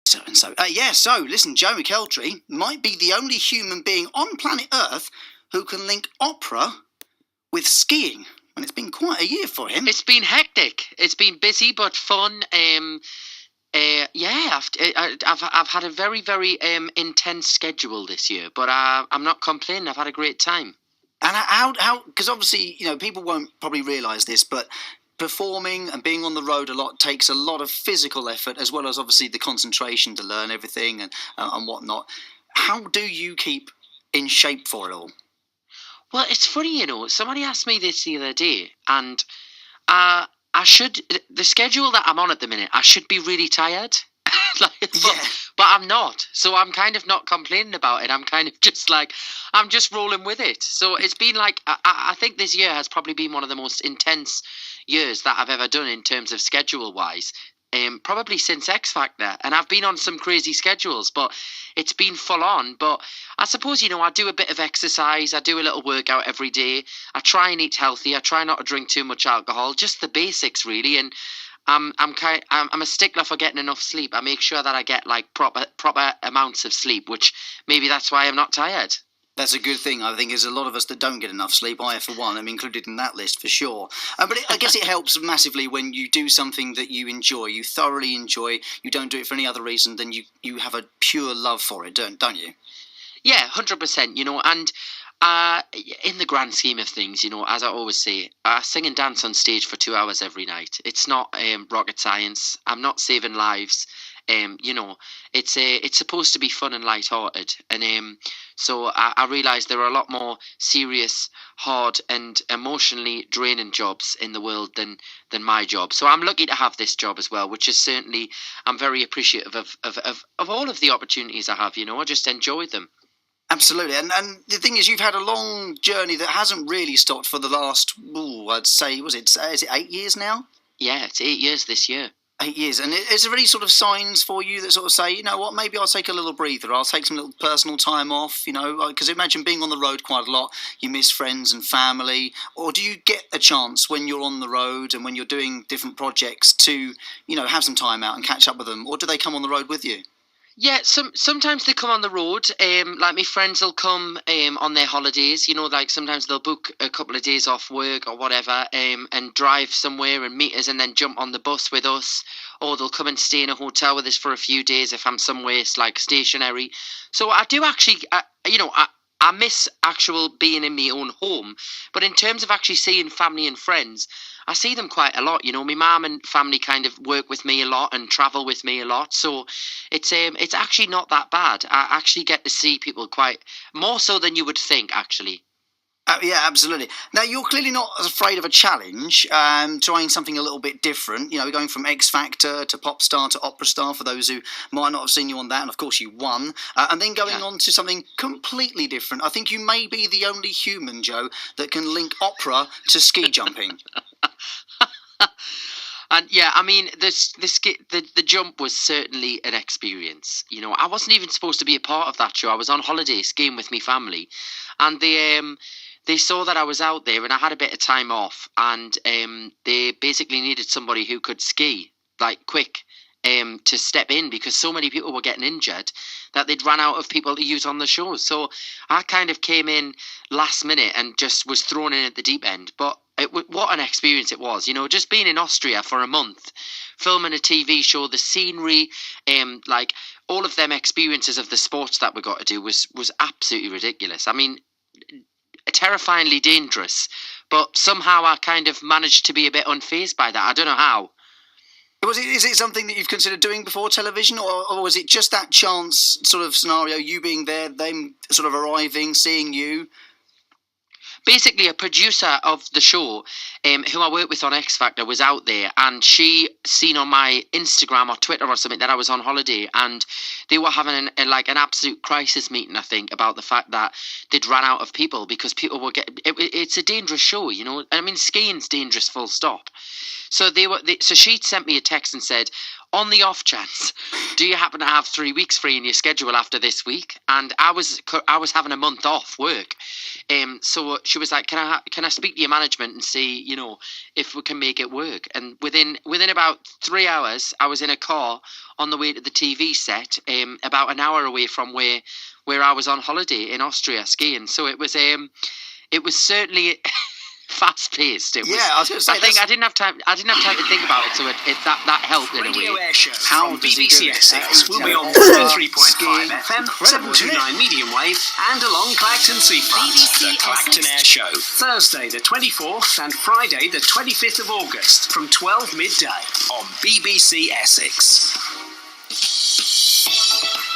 So and so. So listen, Joe McElderry might be the only human being on planet Earth who can link opera with skiing. And it's been quite a year for him. It's been hectic. It's been busy but fun. I've had a very, very intense schedule this year, but I'm not complaining. I've had a great time. And how? Because obviously, people won't probably realise this, but performing and being on the road a lot takes a lot of physical effort, as well as obviously the concentration to learn everything and whatnot. How do you keep in shape for it all? Well, it's funny, somebody asked me this the other day, and the schedule that I'm on at the minute, I should be really tired. But I'm not. So I'm kind of not complaining about it. I'm kind of just I'm just rolling with it. So it's been I think this year has probably been one of the most intense years that I've ever done in terms of schedule-wise. Probably since X Factor, and I've been on some crazy schedules, but it's been full on. But I suppose I do a bit of exercise, I do a little workout every day, I try and eat healthy, I try not to drink too much alcohol, just the basics really. And I'm a stickler for getting enough sleep. I make sure that I get proper amounts of sleep, which maybe that's why I'm not tired. That's a good thing. I think there's a lot of us that don't get enough sleep. I, for one, am included in that list for sure. But I guess it helps massively when you do something that you enjoy, you thoroughly enjoy. You don't do it for any other reason than you have a pure love for it, don't you? Yeah, 100%. And in the grand scheme of things, as I always say, I sing and dance on stage for 2 hours every night. It's not rocket science. I'm not saving lives. It's supposed to be fun and light-hearted, and so I realise there are a lot more serious, hard, and emotionally draining jobs in the world than my job. So I'm lucky to have this job as well, which is certainly, I'm very appreciative of all of the opportunities I have. I just enjoy them. Absolutely, and the thing is, you've had a long journey that hasn't really stopped for the last, I'd say, is it 8 years now? Yeah, it's 8 years this year. 8 years, and is there any sort of signs for you that sort of say, what, maybe I'll take a little breather, I'll take some little personal time off, because imagine being on the road quite a lot, you miss friends and family, or do you get a chance when you're on the road and when you're doing different projects to, have some time out and catch up with them, or do they come on the road with you? Yeah, sometimes they come on the road. Like my friends will come on their holidays. Sometimes they'll book a couple of days off work or whatever, and drive somewhere and meet us, and then jump on the bus with us. Or they'll come and stay in a hotel with us for a few days if I'm somewhere stationary. So I do actually, I miss actual being in my own home. But in terms of actually seeing family and friends, I see them quite a lot. My mum and family kind of work with me a lot and travel with me a lot. So it's actually not that bad. I actually get to see people quite more so than you would think, actually. Yeah, absolutely. Now, you're clearly not as afraid of a challenge, trying something a little bit different, going from X Factor to pop star to opera star, for those who might not have seen you on that, and of course you won, and then going on to something completely different. I think you may be the only human, Joe, that can link opera to ski jumping. And yeah, I mean, the jump was certainly an experience. I wasn't even supposed to be a part of that show. I was on holiday skiing with my family, and they saw that I was out there and I had a bit of time off, and they basically needed somebody who could ski quick to step in, because so many people were getting injured that they'd run out of people to use on the show. So I kind of came in last minute and just was thrown in at the deep end. But what an experience it was, just being in Austria for a month, filming a TV show, the scenery, all of them experiences of the sports that we got to do was absolutely ridiculous. I mean, terrifyingly dangerous, but somehow I kind of managed to be a bit unfazed by that. I don't know how. Is it something that you've considered doing before television, or was it just that chance sort of scenario, you being there, them sort of arriving, seeing you? Basically, a producer of the show, who I worked with on X Factor, was out there, and she seen on my Instagram or Twitter or something that I was on holiday, and they were having an absolute crisis meeting, I think, about the fact that they'd run out of people because people were getting. It's a dangerous show, I mean, skiing's dangerous, full stop. So so she'd sent me a text and said, on the off chance, do you happen to have 3 weeks free in your schedule after this week? And I was having a month off work. So she was like, can I speak to your management and see, if we can make it work? And within about 3 hours, I was in a car on the way to the TV set, about an hour away from where I was on holiday in Austria skiing. So it was certainly fast paced. I was going to say. I didn't have time to think about it, so that helped in a way. Radio Air Show How from does he do BBC it? Essex will be on Skiing. 103.5 FM, 729 medium wave, and along Clacton Seafront. BBC The Clacton Air Show, Thursday the 24th and Friday the 25th of August from 12 midday on BBC Essex.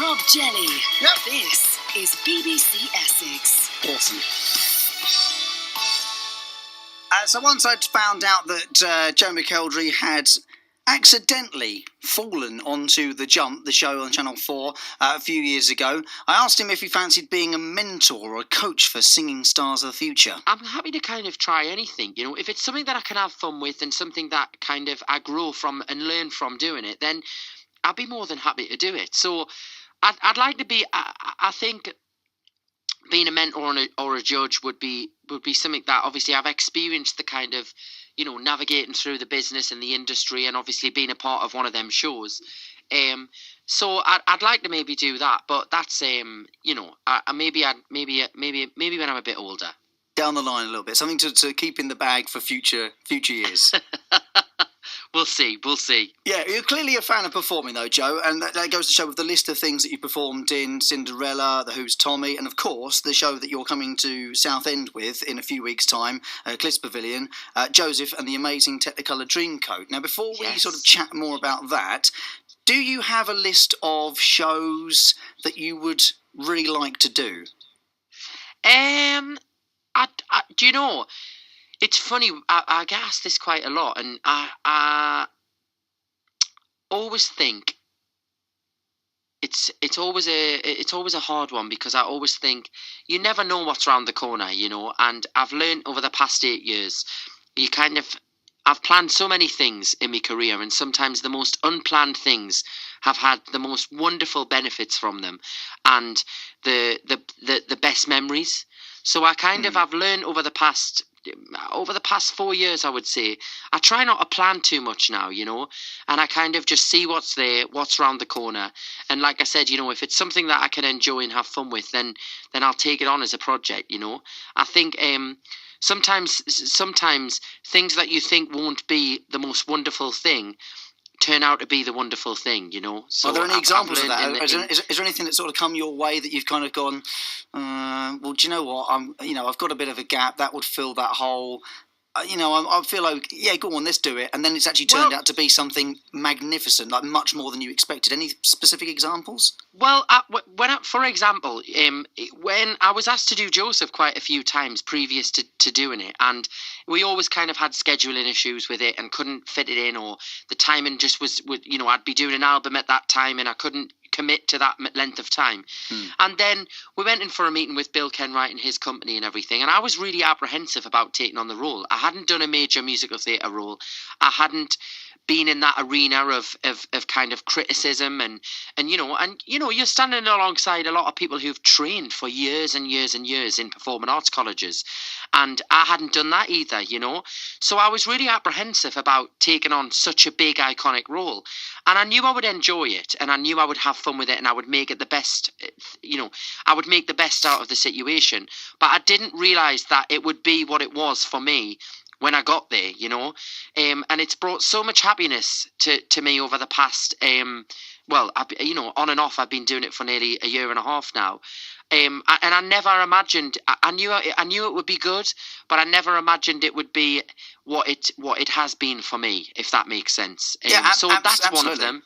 Rob Jelly. Yep. This is BBC Essex. Awesome. So once I'd found out that Joe McElderry had accidentally fallen onto The Jump, the show on Channel 4 a few years ago, I asked him if he fancied being a mentor or a coach for singing stars of the future. I'm happy to kind of try anything, if it's something that I can have fun with and something that kind of I grow from and learn from doing it, then I'd be more than happy to do it. So I'd like to be, I think being a mentor or a judge would be something that obviously I've experienced the kind of, navigating through the business and the industry and obviously being a part of one of them shows. So I'd like to maybe do that, but that's, maybe when I'm a bit older. Down the line a little bit, something to keep in the bag for future years. We'll see. Yeah, you're clearly a fan of performing, though, Joe, and that goes to show with the list of things that you performed in Cinderella, The Who's Tommy, and of course the show that you're coming to Southend with in a few weeks' time, Cliff's Pavilion, Joseph and the Amazing Technicolor Dreamcoat. Now, before we sort of chat more about that, do you have a list of shows that you would really like to do? Do you know? It's funny, I get asked this quite a lot, and I always think it's always a hard one, because I always think you never know what's around the corner, and I've learned over the past 8 years, I've planned so many things in my career, and sometimes the most unplanned things have had the most wonderful benefits from them, and the best memories. So I kind of, I've learned over the past 4 years, I would say, I try not to plan too much now, and I kind of just see what's there, what's around the corner. And like I said, if it's something that I can enjoy and have fun with, then I'll take it on as a project, I think sometimes things that you think won't be the most wonderful thing turn out to be the wonderful thing, So are there any examples of that? Is there anything that's sort of come your way that you've kind of gone, well, do you know what? I've got a bit of a gap that would fill that hole. I feel like, yeah, go on, let's do it. And then it's actually turned out to be something magnificent, like much more than you expected. Any specific examples? Well, for example, when I was asked to do Joseph quite a few times previous to doing it, and we always kind of had scheduling issues with it and couldn't fit it in, or the timing just was I'd be doing an album at that time and I couldn't commit to that length of time. And then we went in for a meeting with Bill Kenwright and his company and everything, and I was really apprehensive about taking on the role. I hadn't done a major musical theatre role. I hadn't been in that arena of kind of criticism and you're standing alongside a lot of people who've trained for years and years and years in performing arts colleges, and I hadn't done that either, so I was really apprehensive about taking on such a big iconic role, and I knew I would enjoy it and I knew I would have fun with it and I would make it the best, I would make the best out of the situation, but I didn't realise that it would be what it was for me when I got there, and it's brought so much happiness to me over the past, on and off. I've been doing it for nearly a year and a half now, and I never imagined. I knew it would be good, but I never imagined it would be what it has been for me, if that makes sense. That's absolutely. one of them.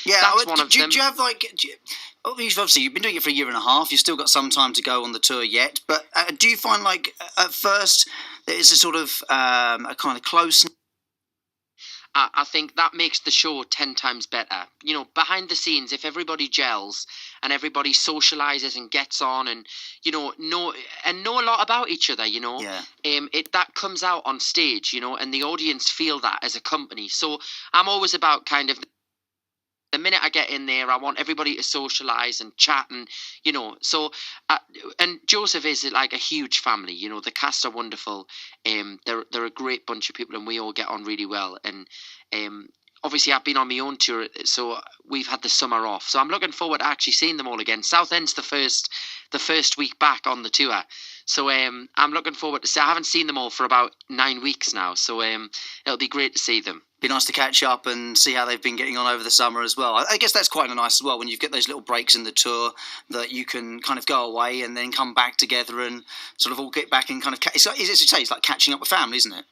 Yeah, that's one of them. Do you have obviously you've been doing it for a year and a half. You've still got some time to go on the tour yet. But do you find like at first there is a sort of a kind of closeness? I think that makes the show 10 times better. You know, behind the scenes, if everybody gels and everybody socializes and gets on and, you know a lot about each other, you know, Yeah. that comes out on stage, you know, and the audience feel that as a company. So I'm always about kind of the minute I get in there, I want everybody to socialise and chat, and you know. So, and Joseph is like a huge family. You know, the cast are wonderful. They're a great bunch of people, and we all get on really well. And obviously, I've been on my own tour, so we've had the summer off. So I'm looking forward to actually seeing them all again. Southend's the first week back on the tour. So I'm looking forward to see. I haven't seen them all for about 9 weeks now, so it'll be great to see them. Be nice to catch up and see how they've been getting on over the summer as well. I guess that's quite nice as well when you get those little breaks in the tour that you can kind of go away and then come back together and sort of all get back and kind of. It's like catching up with family, isn't it?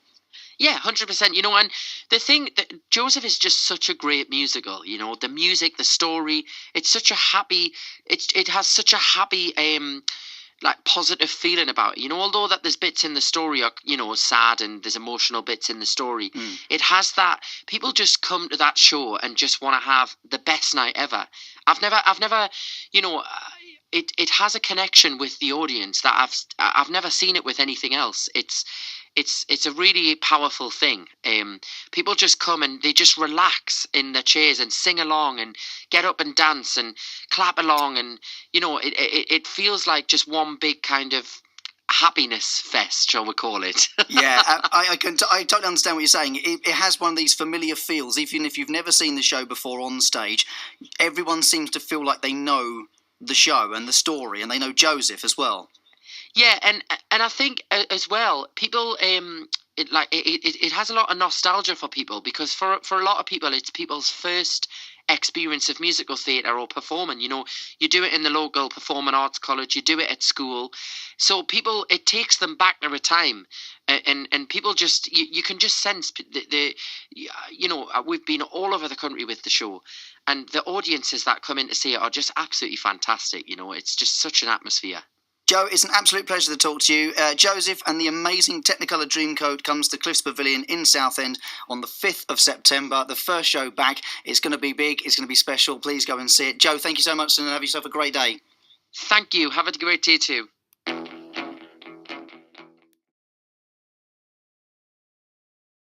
Yeah, 100%. You know, and the thing that Joseph is just such a great musical. You know, the music, the story. It's such a happy. It has such a happy like positive feeling about it. You know, although that there's bits in the story are, you know, sad and there's emotional bits in the story, it has that people just come to that show and just want to have the best night ever. I've never, you know, it has a connection with the audience that I've never seen it with anything else. It's a really powerful thing. People just come and they just relax in their chairs and sing along and get up and dance and clap along, and you know it feels like just one big kind of happiness fest, shall we call it? Yeah, I totally understand what you're saying. It has one of these familiar feels, even if you've never seen the show before on stage. Everyone seems to feel like they know the show and the story, and they know Joseph as well. Yeah, and I think as well, people it has a lot of nostalgia for people, because for a lot of people it's people's first experience of musical theatre or performing. You know, you do it in the local performing arts college, you do it at school, so people, it takes them back to a time, and people just you can just sense the you know, we've been all over the country with the show, and the audiences that come in to see it are just absolutely fantastic. You know, it's just such an atmosphere. Joe, it's an absolute pleasure to talk to you. Joseph and the amazing Technicolor Dreamcoat comes to Cliffs Pavilion in Southend on the 5th of September. The first show back. It's going to be big. It's going to be special. Please go and see it. Joe, thank you so much and have yourself a great day. Thank you. Have a great day too.